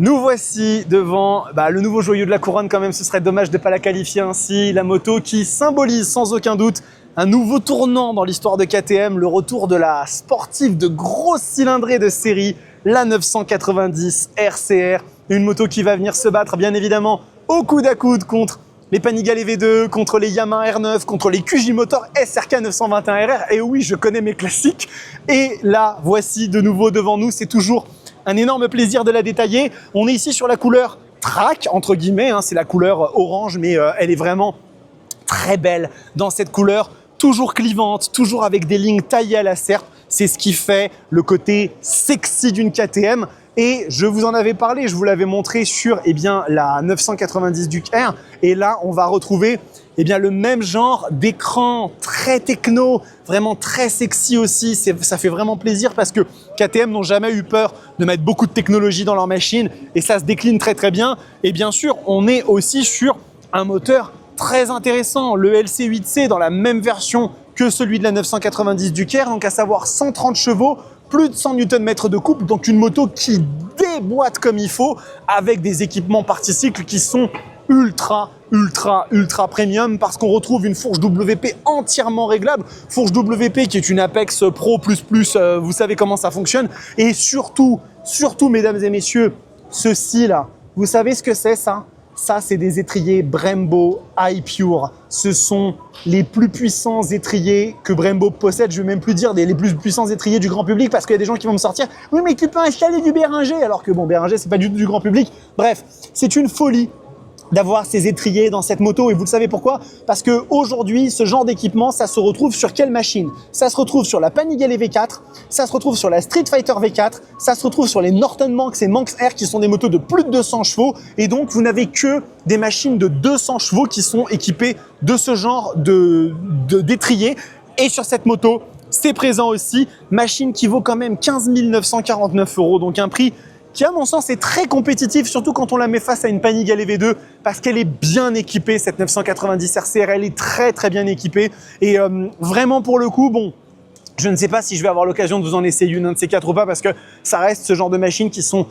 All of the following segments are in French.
Nous voici devant le nouveau joyau de la couronne quand même, ce serait dommage de ne pas la qualifier ainsi, la moto qui symbolise sans aucun doute un nouveau tournant dans l'histoire de KTM, le retour de la sportive de grosse cylindrée de série, la 990 RCR, une moto qui va venir se battre bien évidemment au coude à coude contre les Panigale V2, contre les Yamaha R9, contre les QJ Motor SRK 921RR, et oui, je connais mes classiques, et là, voici de nouveau devant nous, c'est toujours un énorme plaisir de la détailler. On est ici sur la couleur track, entre guillemets, hein, c'est la couleur orange, mais elle est vraiment très belle dans cette couleur, toujours clivante, toujours avec des lignes taillées à la serpe. C'est ce qui fait le côté sexy d'une KTM. Et je vous en avais parlé, je vous l'avais montré sur la 990 Duke R. Et là, on va retrouver le même genre d'écran très techno, vraiment très sexy aussi. Ça fait vraiment plaisir parce que KTM n'ont jamais eu peur de mettre beaucoup de technologie dans leur machine et ça se décline très très bien. Et bien sûr, on est aussi sur un moteur très intéressant, le LC8C dans la même version que celui de la 990 Duke R, donc à savoir 130 chevaux, plus de 100 Nm de couple, donc une moto qui déboîte comme il faut avec des équipements parti-cycle qui sont ultra premium parce qu'on retrouve une fourche WP entièrement réglable, fourche WP qui est une Apex Pro++, vous savez comment ça fonctionne, et surtout mesdames et messieurs, ceci là, vous savez ce que c'est ça? Ça, c'est des étriers Brembo iPure. Ce sont les plus puissants étriers que Brembo possède. Je ne vais même plus dire les plus puissants étriers du grand public parce qu'il y a des gens qui vont me sortir « Oui, mais tu peux installer du Bérenger !» Alors que bon, Bérenger, c'est pas du tout du grand public. Bref, c'est une folie d'avoir ces étriers dans cette moto et vous le savez pourquoi? Parce que aujourd'hui, ce genre d'équipement, ça se retrouve sur quelle machine? Ça se retrouve sur la Panigale V4, ça se retrouve sur la Street Fighter V4, ça se retrouve sur les Norton Manx et Manx R qui sont des motos de plus de 200 chevaux et donc vous n'avez que des machines de 200 chevaux qui sont équipées de ce genre d'étriers et sur cette moto, c'est présent aussi, machine qui vaut quand même 15 949 €, donc un prix qui à mon sens est très compétitif, surtout quand on la met face à une Panigale V2 parce qu'elle est bien équipée, cette 990 RCR, elle est très bien équipée et vraiment pour le coup, bon, je ne sais pas si je vais avoir l'occasion de vous en essayer une de ces quatre ou pas parce que ça reste ce genre de machines qui sont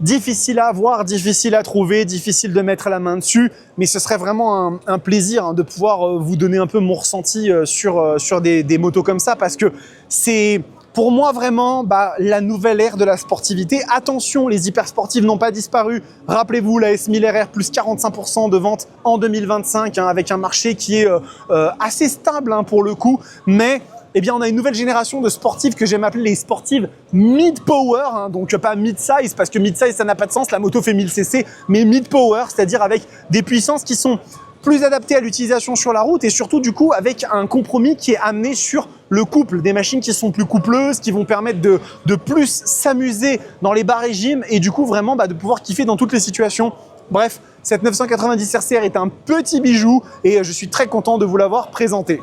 difficiles à avoir, difficiles à trouver, difficiles de mettre la main dessus, mais ce serait vraiment un plaisir de pouvoir vous donner un peu mon ressenti sur des motos comme ça parce que c'est pour moi, vraiment, la nouvelle ère de la sportivité. Attention, les hyper sportives n'ont pas disparu. Rappelez-vous, la S1000RR, plus 45% de vente en 2025, avec un marché qui est assez stable pour le coup. Mais on a une nouvelle génération de sportives que j'aime appeler les sportives mid-power, donc pas mid-size, parce que mid-size, ça n'a pas de sens, la moto fait 1000 cc, mais mid-power, c'est-à-dire avec des puissances qui sont plus adapté à l'utilisation sur la route et surtout du coup avec un compromis qui est amené sur le couple, des machines qui sont plus coupleuses, qui vont permettre de plus s'amuser dans les bas régimes et du coup vraiment de pouvoir kiffer dans toutes les situations. Bref, cette 990 RCR est un petit bijou et je suis très content de vous l'avoir présenté.